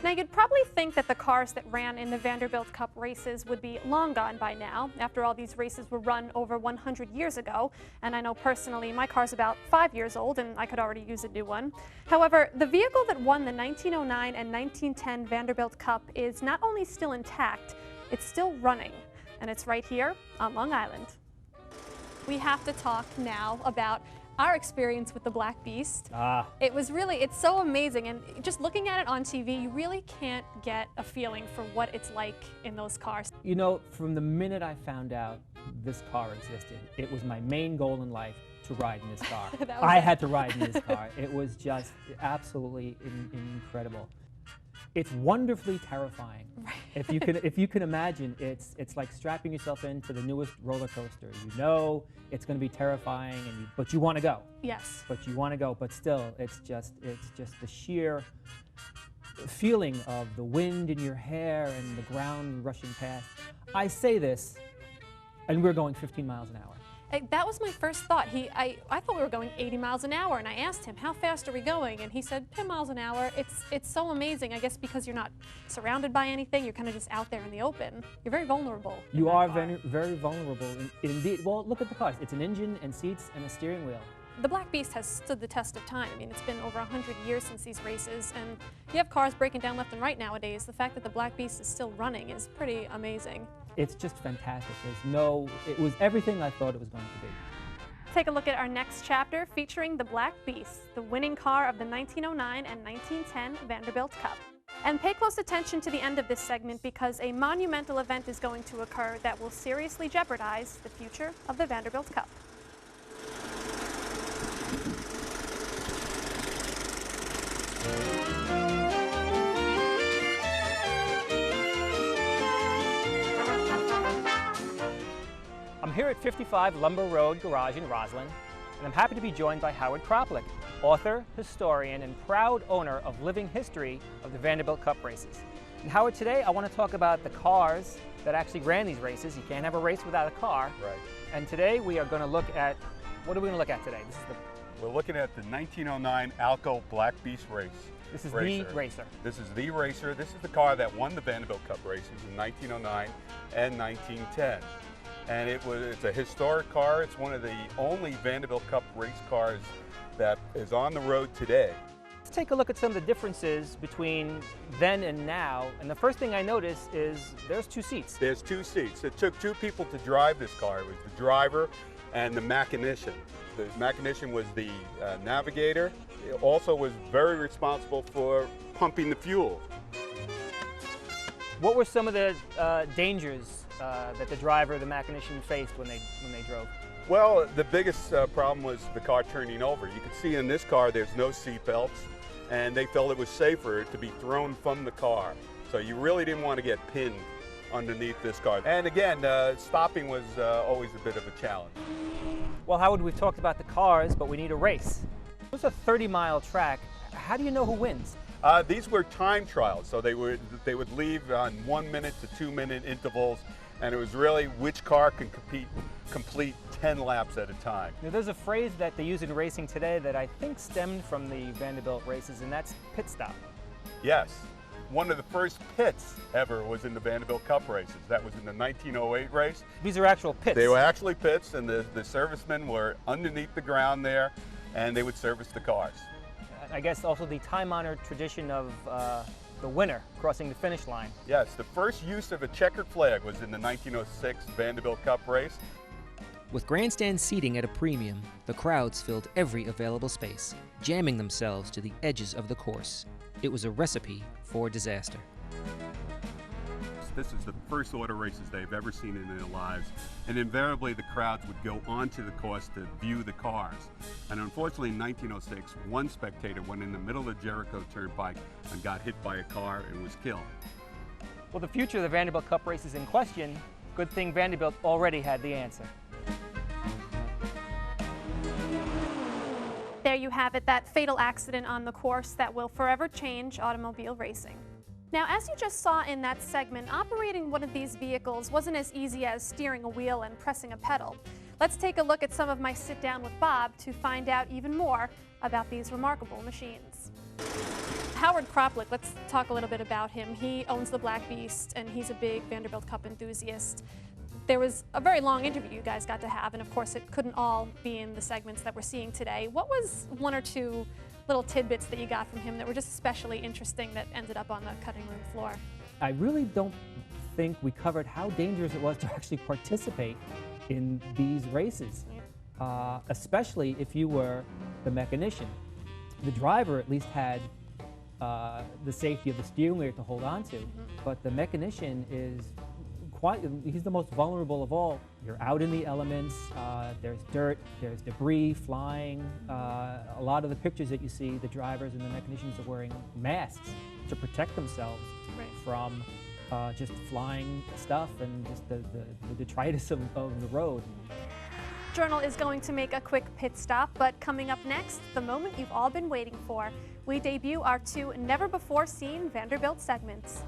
Now, you'd probably think that the cars that ran in the Vanderbilt Cup races would be long gone by now. After all, these races were run over 100 years ago, and I know personally my car's about 5 years old and I could already use a new one. However, the vehicle that won the 1909 and 1910 Vanderbilt Cup is not only still intact, it's still running, and it's right here on Long Island. We have to talk now about our experience with the Black Beast. It's so amazing, and just looking at it on TV, you really can't get a feeling for what it's like in those cars. You know, from the minute I found out this car existed, it was my main goal in life to ride in this car. I had to ride in this car. It was just absolutely incredible. It's wonderfully terrifying. Right. If you can imagine, it's like strapping yourself into the newest roller coaster. You know it's going to be terrifying, but you want to go. Yes. But you want to go. But still, it's just the sheer feeling of the wind in your hair and the ground rushing past. I say this, and we're going 15 miles an hour. That was my first thought. I thought we were going 80 miles an hour, and I asked him, how fast are we going? And he said, 10 miles an hour. It's so amazing, I guess, because you're not surrounded by anything. You're kind of just out there in the open. You're very vulnerable. You are very vulnerable indeed. Well, look at the cars. It's an engine and seats and a steering wheel. The Black Beast has stood the test of time. I mean, it's been over 100 years since these races, and you have cars breaking down left and right nowadays. The fact that the Black Beast is still running is pretty amazing. It's just fantastic. It was everything I thought it was going to be. Take a look at our next chapter featuring the Black Beast, the winning car of the 1909 and 1910 Vanderbilt Cup. And pay close attention to the end of this segment because a monumental event is going to occur that will seriously jeopardize the future of the Vanderbilt Cup. I'm here at 55 Lumber Road Garage in Roslyn, and I'm happy to be joined by Howard Kroplik, author, historian, and proud owner of living history of the Vanderbilt Cup races. And Howard, today I want to talk about the cars that actually ran these races. You can't have a race without a car. Right. And today we are going to look at, what are we going to look at today? We're looking at the 1909 Alco Black Beast Race. This is the racer. This is the racer. This is the car that won the Vanderbilt Cup races in 1909 and 1910. And it's a historic car. It's one of the only Vanderbilt Cup race cars that is on the road today. Let's take a look at some of the differences between then and now. And the first thing I notice is there's two seats. There's two seats. It took two people to drive this car. It was the driver and the mechanician. The mechanician was the navigator. It also was very responsible for pumping the fuel. What were some of the dangers that the driver, the mechanician faced when they drove? Well, the biggest problem was the car turning over. You can see in this car there's no seat belts, and they felt it was safer to be thrown from the car. So you really didn't want to get pinned underneath this car. And again, stopping was always a bit of a challenge. Well, Howard, we've talked about the cars, but we need a race. It's a 30-mile track. How do you know who wins? These were time trials, so they would leave on 1 minute to 2 minute intervals, and it was really which car can complete 10 laps at a time. Now, there's a phrase that they use in racing today that I think stemmed from the Vanderbilt races, and that's pit stop. Yes. One of the first pits ever was in the Vanderbilt Cup races. That was in the 1908 race. These are actual pits? They were actually pits, and the servicemen were underneath the ground there, and they would service the cars. I guess also the time-honored tradition of the winner crossing the finish line. Yes, the first use of a checkered flag was in the 1906 Vanderbilt Cup race. With grandstand seating at a premium, the crowds filled every available space, jamming themselves to the edges of the course. It was a recipe for disaster. This is the first auto races they've ever seen in their lives, and invariably the crowds would go onto the course to view the cars. And unfortunately in 1906, one spectator went in the middle of the Jericho Turnpike and got hit by a car and was killed. Well, the future of the Vanderbilt Cup race is in question. Good thing Vanderbilt already had the answer. There you have it, that fatal accident on the course that will forever change automobile racing. Now, as you just saw in that segment, operating one of these vehicles wasn't as easy as steering a wheel and pressing a pedal. Let's take a look at some of my sit down with Bob to find out even more about these remarkable machines. Howard Kroplik, let's talk a little bit about him. He owns the Black Beast, and he's a big Vanderbilt Cup enthusiast. There was a very long interview you guys got to have, and of course it couldn't all be in the segments that we're seeing today. What was one or two little tidbits that you got from him that were just especially interesting that ended up on the cutting room floor? I really don't think we covered how dangerous it was to actually participate in these races, especially if you were the mechanician. The driver at least had the safety of the steering wheel to hold on to, but the mechanician is he's the most vulnerable of all. You're out in the elements, there's dirt, there's debris flying. A lot of the pictures that you see, the drivers and the mechanicians are wearing masks to protect themselves from just flying stuff and just the detritus of the road. Journal is going to make a quick pit stop, but coming up next, the moment you've all been waiting for. We debut our two never-before-seen Vanderbilt segments.